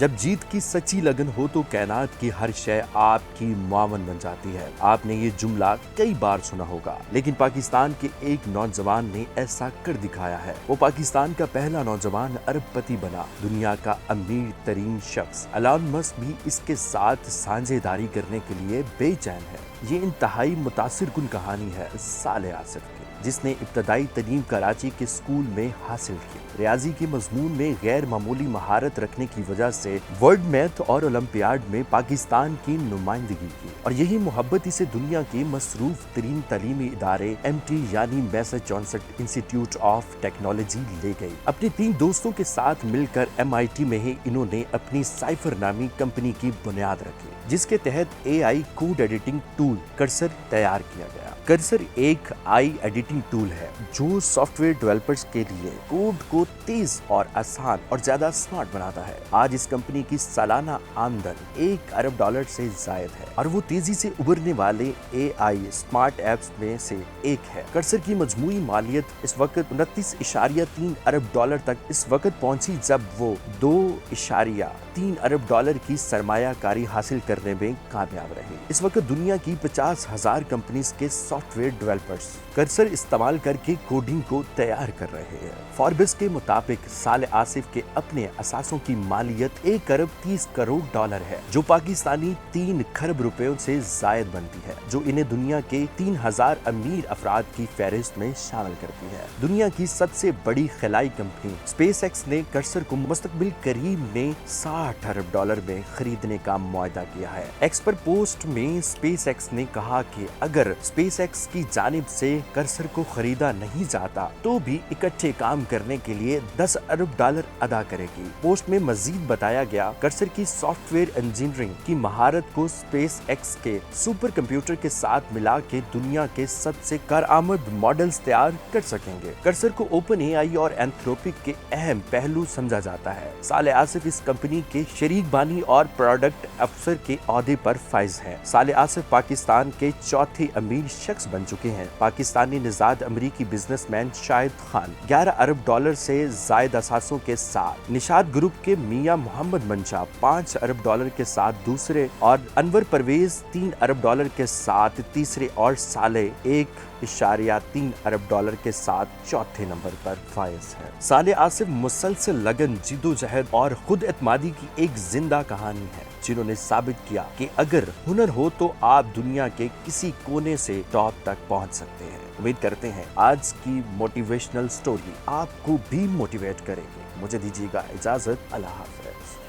जब जीत की सच्ची लगन हो तो कायनात की हर शय आपकी मुआवन बन जाती है। आपने ये जुमला कई बार सुना होगा, लेकिन पाकिस्तान के एक नौजवान ने ऐसा कर दिखाया है। वो पाकिस्तान का पहला नौजवान अरबपति बना, दुनिया का अमीर तरीन शख्स। एलन मस्क भी इसके साथ साझेदारी करने के लिए बेचैन है। ये इंतहाई मुतासिर कुन कहानी है साले आसिफ की, जिसने इब्तदाई तलीम कराची के स्कूल में हासिल की। रियाजी के मजमून में गैर मामूली महारत रखने की वजह से वर्ल्ड मैथ और ओलंपियाड में पाकिस्तान की नुमाइंदगी की, और यही मोहब्बत इसे दुनिया के मसरूफ तरीन तालीमी इदारे MT यानी मैसाचुसेट्स इंस्टीट्यूट ऑफ टेक्नोलॉजी ले गई। अपने 3 दोस्तों के साथ मिलकर MIT में ही इन्होंने अपनी साइफर नामी कंपनी की बुनियाद रखी, जिसके तहत AI code editing tool cursor तैयार किया गया। कर्सर एक आई एडिटिंग टूल है जो सॉफ्टवेयर डेवलपर्स के लिए कोड को तेज और आसान और ज्यादा स्मार्ट बनाता है। आज इस कंपनी की सालाना आमदन $1 अरब से जायद है, और वो तेजी से उभरने वाले AI स्मार्ट एप्स में से एक है। कर्सर की मजमूई मालियत इस वक्त $29.3 अरब तक इस वक्त पहुंची, जब वो $2.3 अरब की सरमायाकारी हासिल करने में कामयाब रहे। इस वक्त दुनिया की 50,000 कंपनीज के सॉफ्टवेयर डेवलपर्स कर्सर इस्तेमाल करके कोडिंग को तैयार कर रहे हैं। फॉर्ब्स के मुताबिक साले आसिफ के अपने असासों की मालियत $1 अरब 30 करोड़ है, जो पाकिस्तानी 3 खरब रुपयों से जायद बनती है, जो इन्हें दुनिया के 3000 अमीर अफराद की फहरिस्त में शामिल करती है। दुनिया की सबसे बड़ी खलाई कंपनी SpaceX ने कर्सर को मुस्तकबिल करीब में $60 अरब में खरीदने का मुआहदा किया है। एक्स पर पोस्ट में SpaceX ने कहा कि अगर SpaceX की जानिब से कर्सर को खरीदा नहीं जाता तो भी इकट्ठे काम करने के लिए $10 अरब अदा करेगी। पोस्ट में मजीद बताया गया, कर्सर की सॉफ्टवेयर इंजीनियरिंग की महारत को SpaceX के सुपर कंप्यूटर के साथ मिला के दुनिया के सबसे कारआमद मॉडल्स तैयार कर सकेंगे। कर्सर को OpenAI और एंथ्रोपिक के अहम पहलू समझा जाता है। साले आसिफ इस कंपनी के शरीक बानी और प्रोडक्ट अफसर के ओहदे पर फाइज है। साले आसिफ पाकिस्तान के चौथे अमीर शख्स बन चुके हैं। पाकिस्तानी निजाद अमरीकी बिजनेसमैन शाहिद खान $11 अरब से जायद असासों के साथ, निशाद ग्रुप के मियां मोहम्मद मंशा $5 अरब के साथ दूसरे, और अनवर परवेज $3 अरब के साथ तीसरे, और साले $1.3 अरब के साथ चौथे नंबर पर फाइज है। साले आसिफ मुसलसल लगन, जिद्दोजहद और खुद एतमादी की एक जिंदा कहानी है, जिन्होंने साबित किया कि अगर हुनर हो तो आप दुनिया के किसी कोने से टॉप तक पहुंच सकते हैं। उम्मीद करते हैं आज की मोटिवेशनल स्टोरी आपको भी मोटिवेट करेगी। मुझे दीजिएगा इजाजत। अल्लाह हाफ़िज़।